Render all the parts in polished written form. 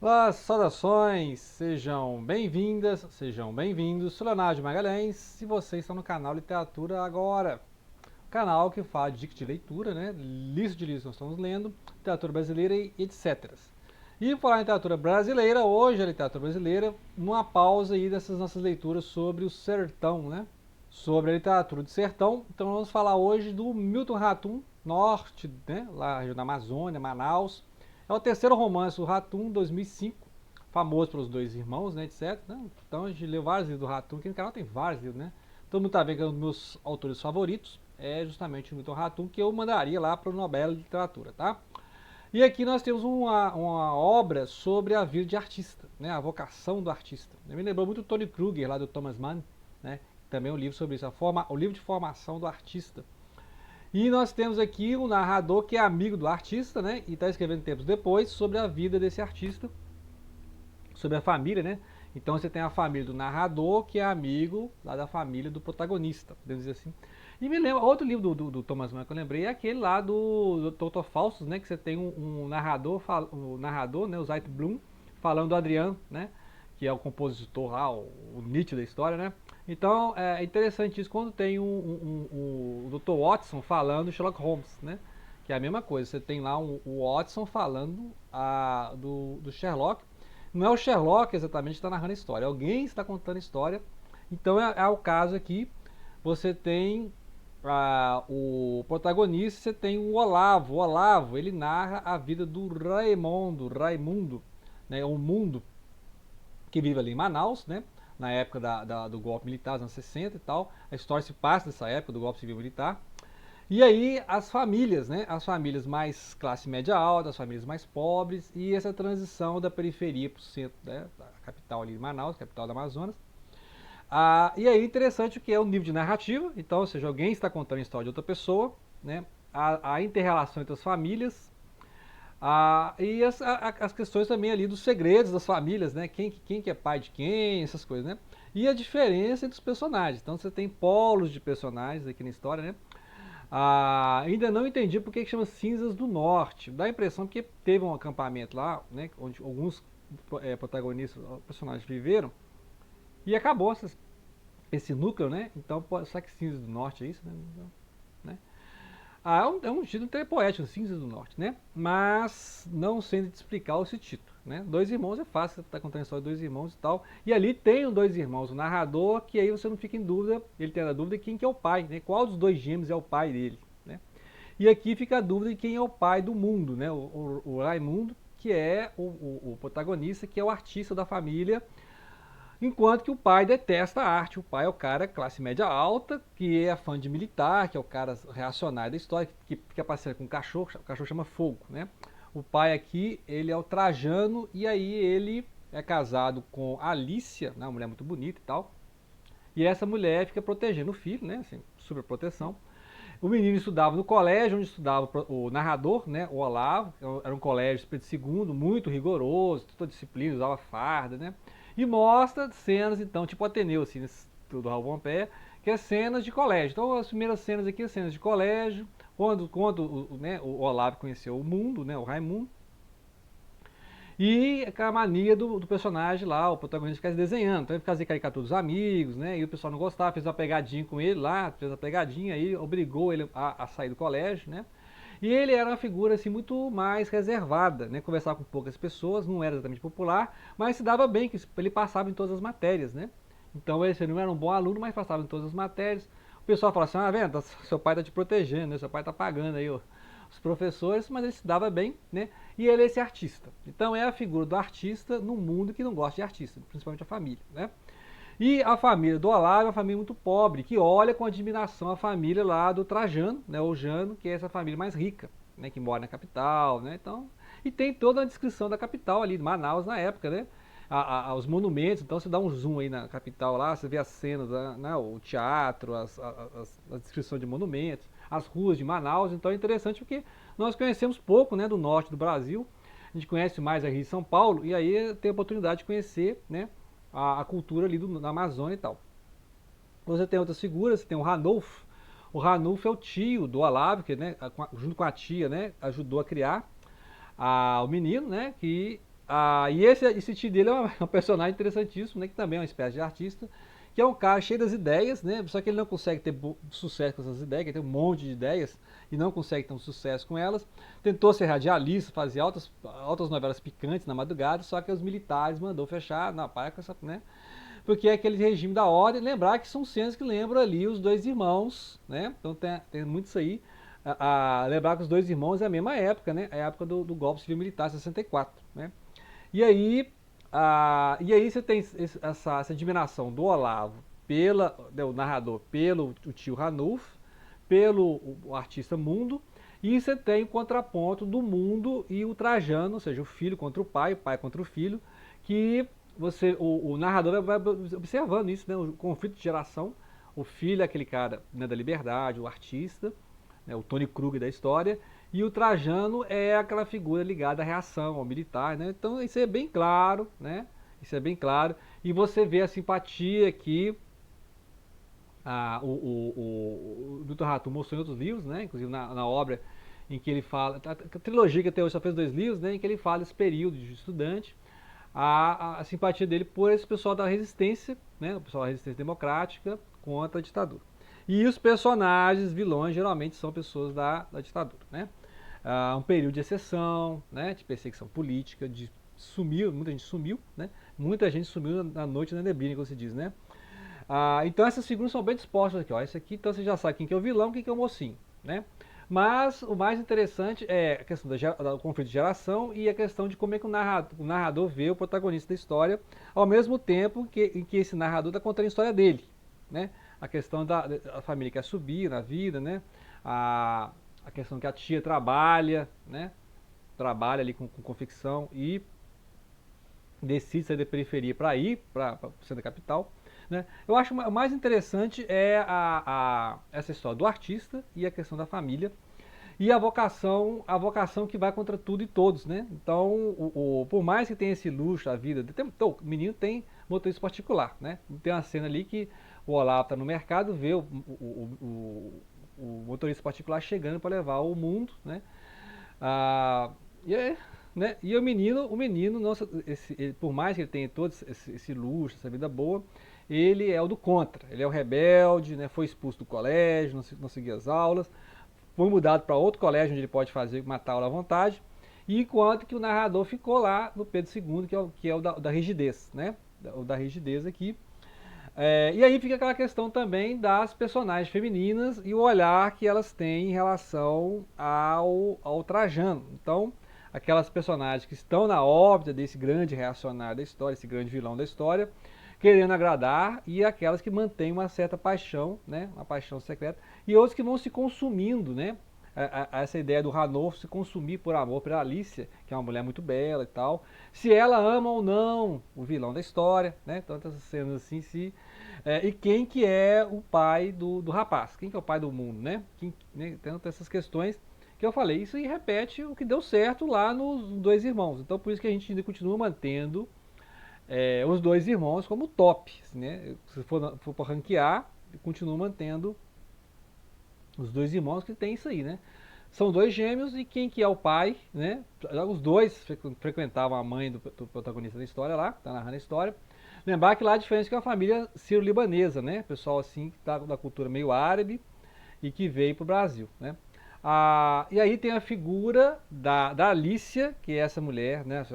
Olá, saudações, sejam bem-vindas, sejam bem-vindos. Sou Leonardo Magalhães e vocês estão no canal Literatura Agora, canal que fala de dicas de leitura, né? Lista de livros que nós estamos lendo, literatura brasileira e etc. E por falar em literatura brasileira, hoje a literatura brasileira, uma pausa aí dessas nossas leituras sobre o sertão, né? Sobre a literatura do sertão. Então vamos falar hoje do Milton Ratum, norte, né? Lá na região da Amazônia, Manaus. É o terceiro romance do Ratum, 2005, famoso pelos dois irmãos, né, etc. Então a gente leu vários livros do Ratum, aqui no canal tem vários livros, né? Todo mundo tá vendo que é um dos meus autores favoritos, é justamente o Milton Ratum, que eu mandaria lá para o Nobel de Literatura, tá? E aqui nós temos uma obra sobre a vida de artista, né, a vocação do artista. Me lembrou muito o Tony Kruger, lá do Thomas Mann, né, também um livro sobre isso, o livro de formação do artista. E nós temos aqui um narrador que é amigo do artista, né, e está escrevendo tempos depois sobre a vida desse artista, sobre a família, né. Então você tem a família do narrador, que é amigo lá da família do protagonista, podemos dizer assim. E me lembra, outro livro do Thomas Mann que eu lembrei é aquele lá do Dr. Faustus, né? Que você tem um narrador, né? O Zeit Blum, falando do Adriano, né? Que é o compositor lá, o Nietzsche da história, né? Então é interessante isso quando tem o Dr. Watson falando Sherlock Holmes, né? Que é a mesma coisa, você tem lá o Watson falando do Sherlock. Não é o Sherlock exatamente que está narrando a história, alguém está contando a história. Então é o caso aqui, você tem o protagonista, você tem o Olavo. O Olavo, ele narra a vida do Raimundo, né, o mundo que vive ali em Manaus, né, na época do golpe militar, dos anos 60 e tal. A história se passa nessa época do golpe civil militar. E aí as famílias, né? As famílias mais classe média alta, as famílias mais pobres e essa transição da periferia para o centro, né, da capital ali de Manaus, capital do Amazonas. E aí interessante o que é o nível de narrativa, então, ou seja, alguém está contando a história de outra pessoa, né? A inter-relação entre as famílias, e as questões também ali dos segredos das famílias, né? Quem que é pai de quem, essas coisas, né? E a diferença entre os personagens. Então você tem polos de personagens aqui na história, né? Ainda não entendi por que chama Cinzas do Norte. Dá a impressão que teve um acampamento lá, né, onde alguns protagonistas, personagens viveram, e acabou esse núcleo, né? Então, será que Cinzas do Norte é isso? Né? É um título até poético, Cinzas do Norte, né? Mas não sendo de explicar esse título, né? Dois irmãos é fácil, você tá contando a história de dois irmãos e tal. E ali tem os dois irmãos, o narrador, que aí você não fica em dúvida, ele tem a dúvida de quem que é o pai, né? Qual dos dois gêmeos é o pai dele, né? E aqui fica a dúvida de quem é o pai do mundo, né? O Raimundo, que é o protagonista, que é o artista da família, enquanto que o pai detesta a arte. O pai é o cara classe média alta, que é fã de militar, que é o cara reacionário da história, que fica passeando com o cachorro chama Fogo, né? O pai aqui, ele é o Trajano, e aí ele é casado com a Alicia, né, uma mulher muito bonita e tal. E essa mulher fica protegendo o filho, né? Assim, super proteção. O menino estudava no colégio, onde estudava o narrador, né? O Olavo. Era um colégio Pedro II, muito rigoroso, toda disciplina, usava farda, né? E mostra cenas, então, tipo Ateneu, assim, do Raul Pompeia, que é cenas de colégio. Então, as primeiras cenas aqui, cenas de colégio, quando né, o Olavo conheceu o mundo, né? O Raimundo. E aquela mania do personagem lá, o protagonista ficar desenhando. Então ele fazia caricatura dos amigos, né? E o pessoal não gostava, fez uma pegadinha com ele lá, fez uma pegadinha aí, obrigou ele a sair do colégio, né? E ele era uma figura assim muito mais reservada, né? Conversava com poucas pessoas, não era exatamente popular, mas se dava bem, que ele passava em todas as matérias, né? Então ele não era um bom aluno, mas passava em todas as matérias. O pessoal fala assim, vendo, seu pai tá te protegendo, né? Seu pai tá pagando aí, ó, os professores, mas ele se dava bem, né? E ele é esse artista. Então é a figura do artista no mundo que não gosta de artista, principalmente a família, né? E a família do Olavo é uma família muito pobre, que olha com admiração a família lá do Trajano, né, o Jano, que é essa família mais rica, né, que mora na capital, né, então, e tem toda a descrição da capital ali, de Manaus na época, né, os monumentos, então você dá um zoom aí na capital lá, você vê as cenas, né, o teatro, a descrição de monumentos, as ruas de Manaus, então é interessante porque nós conhecemos pouco, né, do norte do Brasil, a gente conhece mais a Rio de São Paulo, e aí tem a oportunidade de conhecer, né, a cultura ali da Amazônia e tal. Você tem outras figuras, você tem o Ranulfo. O Ranulfo é o tio do Olavo, que, né, junto com a tia, né, ajudou a criar o menino, né, que E esse tio dele é um personagem interessantíssimo, né, que também é uma espécie de artista, que é um cara cheio das ideias, né, só que ele não consegue ter sucesso com essas ideias, ele tem um monte de ideias e não consegue ter um sucesso com elas. Tentou ser radialista, fazia altas novelas picantes na madrugada, só que os militares mandou fechar, na para com essa, né, porque é aquele regime da ordem. Lembrar que são cenas que lembram ali os dois irmãos, né, então tem muito isso aí. Lembrar que os dois irmãos é a mesma época, né, é a época do golpe civil militar, 64, né. E aí, você tem essa admiração do Olavo o narrador, pelo o tio Ranulfo, pelo o artista Mundo, e você tem o contraponto do Mundo e o Trajano, ou seja, o filho contra o pai contra o filho, que o narrador vai observando isso, né, o conflito de geração. O filho é aquele cara, né, da liberdade, o artista, né, o Tony Krug da história, e o Trajano é aquela figura ligada à reação, ao militar, né? Então isso é bem claro, né? Isso é bem claro. E você vê a simpatia que o Dr. Ratum mostrou em outros livros, né? Inclusive na obra em que ele fala, a trilogia que até hoje só fez 2 livros, né? Em que ele fala esse período de estudante, a simpatia dele por esse pessoal da resistência, né? O pessoal da resistência democrática contra a ditadura. E os personagens vilões geralmente são pessoas da ditadura, né? Um período de exceção, né, de perseguição política, muita gente sumiu, né? Muita gente sumiu na noite da neblina, como se diz, né? Então essas figuras são bem dispostas aqui, ó. Esse aqui, então você já sabe quem que é o vilão, quem que é o mocinho, né? Mas o mais interessante é a questão do conflito de geração e a questão de como é que o narrador vê o protagonista da história, ao mesmo tempo em que esse narrador está contando a história dele, né? A questão da família que quer subir na vida, né? A questão que a tia trabalha, né? Trabalha ali com confecção e decide sair da periferia para ir para o centro da capital, né? Eu acho o mais interessante é essa história do artista e a questão da família e a vocação que vai contra tudo e todos, né? Então, por mais que tenha esse luxo, a vida, o menino tem motorista particular, né? Tem uma cena ali que o Olavo está no mercado, vê o motorista particular chegando para levar o Mundo, né? Né? E o menino nossa, por mais que ele tenha todo esse luxo, essa vida boa, ele é o do contra. Ele é o rebelde, né? Foi expulso do colégio, não seguia as aulas, foi mudado para outro colégio onde ele pode matar aula à vontade, e enquanto que o narrador ficou lá no Pedro II, que é o da rigidez, né? O da rigidez aqui. E aí fica aquela questão também das personagens femininas e o olhar que elas têm em relação ao Trajano. Então, aquelas personagens que estão na órbita desse grande reacionário da história, esse grande vilão da história, querendo agradar, e aquelas que mantêm uma certa paixão, né, uma paixão secreta, e outros que vão se consumindo, né, essa ideia do Ranulfo se consumir por amor pela Alicia, que é uma mulher muito bela e tal, se ela ama ou não o vilão da história, né, tantas cenas assim, e quem que é o pai do rapaz, quem que é o pai do mundo, né, né, tanto essas questões que eu falei, isso aí repete o que deu certo lá nos Dois Irmãos, então por isso que a gente ainda continua mantendo os Dois Irmãos como top, né, se for para ranquear, continua mantendo os Dois Irmãos que tem isso aí, né? São 2 gêmeos e quem que é o pai, né? Os dois frequentavam a mãe do protagonista da história lá, tá narrando a história. Lembrar que lá a diferença é que é uma família sírio-libanesa, né? Pessoal assim que tá da cultura meio árabe e que veio pro Brasil, né? E aí tem a figura da Alicia, que é essa mulher, né?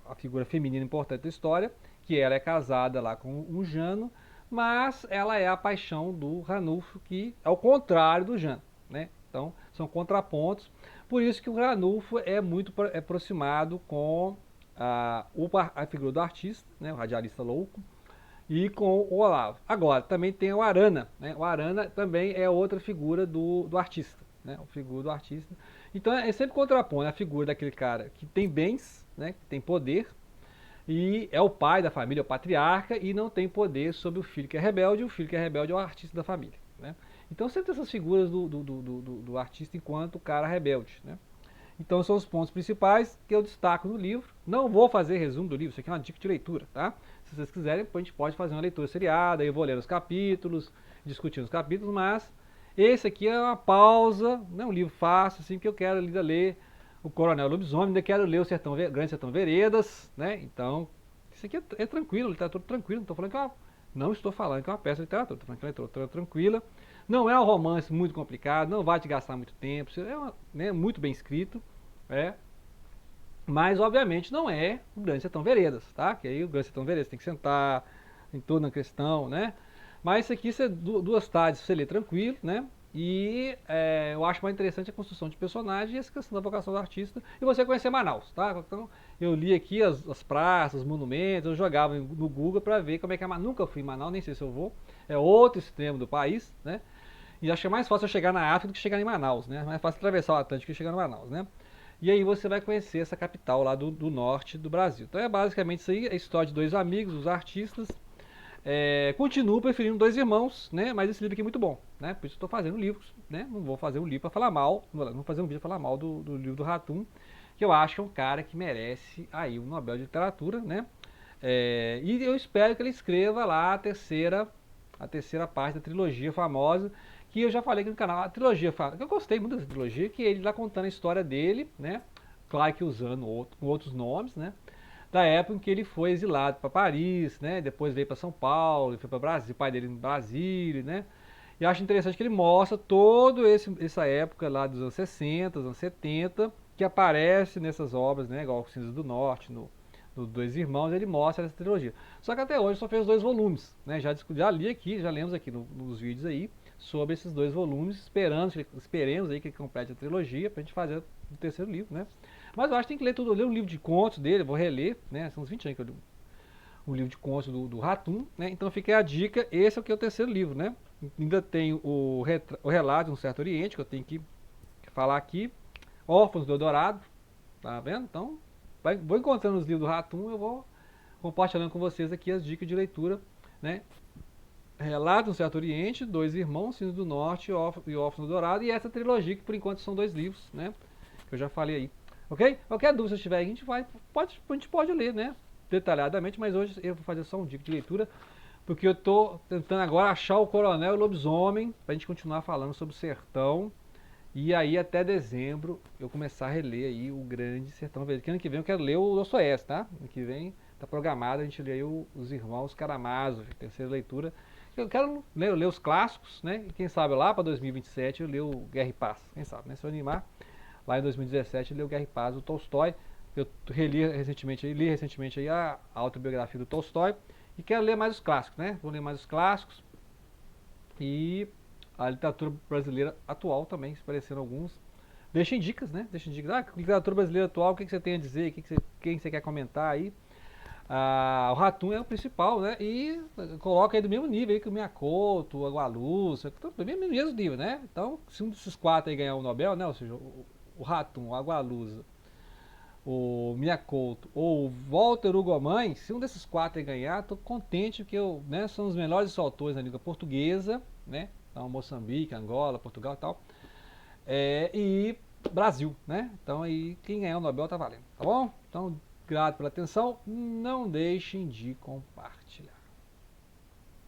A figura feminina importante da história, que ela é casada lá com um Jano, mas ela é a paixão do Ranulfo, que é o contrário do Jano, né? Então, são contrapontos. Por isso que o Ranulfo é muito aproximado com a figura do artista, né? O radialista louco, e com o Olavo. Agora, também tem o Arana, né? O Arana também é outra figura do artista, né? A figura do artista. Então, é sempre contrapõe a figura daquele cara que tem bens, né? Que tem poder, e é o pai da família, é o patriarca, e não tem poder sobre o filho que é rebelde, e o filho que é rebelde é o artista da família, né? Então sempre tem essas figuras do artista enquanto cara rebelde, né? Então são os pontos principais que eu destaco no livro. Não vou fazer resumo do livro, isso aqui é uma dica de leitura, tá? Se vocês quiserem, a gente pode fazer uma leitura seriada, eu vou ler os capítulos, discutir os capítulos, mas esse aqui é uma pausa, não é um livro fácil, assim, que eu quero ainda ler o Coronel Lobisomem, ainda quero ler o Grande Sertão Veredas, né? Então, isso aqui é tranquilo, literatura tranquila, não estou falando que é uma peça de literatura, estou falando que é literatura tranquila. Não é um romance muito complicado, não vai te gastar muito tempo, né, muito bem escrito, mas obviamente não é o Grande Sertão Veredas, tá? Que aí o Grande Sertão Veredas tem que sentar em toda a questão, né? Mas isso aqui, duas tardes, você lê tranquilo, né? E eu acho mais interessante a construção de personagem e essa questão da vocação do artista e você conhecer Manaus, tá? Então eu li aqui as praças, os monumentos, eu jogava no Google para ver como é que é Manaus. Nunca fui em Manaus, nem sei se eu vou. É outro extremo do país, né? E acho que é mais fácil eu chegar na África do que chegar em Manaus, né? É mais fácil atravessar o Atlântico que chegar em Manaus, né? E aí você vai conhecer essa capital lá do norte do Brasil. Então é basicamente isso aí, a história de dois amigos, os artistas. Continuo preferindo Dois Irmãos, né? Mas esse livro aqui é muito bom, né? Por isso estou fazendo livros, né? Não vou fazer um livro para falar mal, não vou fazer um vídeo para falar mal do livro do Ratum, que eu acho que é um cara que merece aí um Nobel de Literatura, né? E eu espero que ele escreva lá a terceira parte da trilogia famosa, que eu já falei aqui no canal, a trilogia, eu gostei muito dessa trilogia, que ele lá contando a história dele, né? Claro que usando outros nomes, né? Da época em que ele foi exilado para Paris, né? Depois veio para São Paulo, foi para Brasil, o pai dele em Brasília, né? E eu acho interessante que ele mostra toda essa época lá dos anos 60, dos anos 70, que aparece nessas obras, né? Igual o Cinzas do Norte, no Dois Irmãos, ele mostra essa trilogia. Só que até hoje só fez 2 volumes, né? Já li aqui, já lemos aqui nos vídeos aí sobre esses 2 volumes, esperemos aí que ele complete a trilogia pra gente fazer o terceiro livro, né? Mas eu acho que tem que ler tudo, eu li um livro de contos dele, vou reler, né? São uns 20 anos que eu li um livro de contos do Ratum, né? Então fica a dica, esse é o terceiro livro, né? Ainda tem o Relato de um Certo Oriente, que eu tenho que falar aqui, Órfãos do Eldorado, tá vendo? Então, vou encontrando os livros do Ratum, eu vou compartilhando com vocês aqui as dicas de leitura, né? Relato do Certo Oriente, Dois Irmãos, Cinzas do Norte e Órfãos do Dourado, e essa trilogia, que por enquanto são 2 livros, né? Que eu já falei aí. Ok? Qualquer dúvida se tiver, a gente pode ler, né? Detalhadamente, mas hoje eu vou fazer só um dica de leitura, porque eu estou tentando agora achar o Coronel e o Lobisomem, para a gente continuar falando sobre o sertão, e aí até dezembro eu começar a reler aí o Grande Sertão Veredas. Que ano que vem eu quero ler o Dostoiévski, tá? Ano que vem está programado a gente ler aí os Irmãos Karamazov, terceira leitura. Eu quero ler os clássicos, né? E quem sabe lá para 2027 eu ler o Guerra e Paz. Quem sabe, né? Se eu animar, lá em 2017 eu li o Guerra e Paz do Tolstói. Eu li recentemente aí a autobiografia do Tolstói. E quero ler mais os clássicos, né? Vou ler mais os clássicos. E a literatura brasileira atual também, se parecendo alguns. Deixem dicas, né? Deixem dicas. Literatura brasileira atual, o que você tem a dizer? Quem você quer comentar aí? O Ratum é o principal, né? E coloca aí do mesmo nível aí que o Miyakoto, o Agualuz, do mesmo nível, né? Então, se um desses 4 aí ganhar o Nobel, né? Ou seja, o Ratum, o Agualuz, o Miyakoto ou o Walter Hugo Mãe, se um desses 4 aí ganhar, tô contente porque né, são os melhores autores na língua portuguesa, né? Então, Moçambique, Angola, Portugal e tal. E Brasil, né? Então aí quem ganhar o Nobel tá valendo, tá bom? Então, grato pela atenção, não deixem de compartilhar.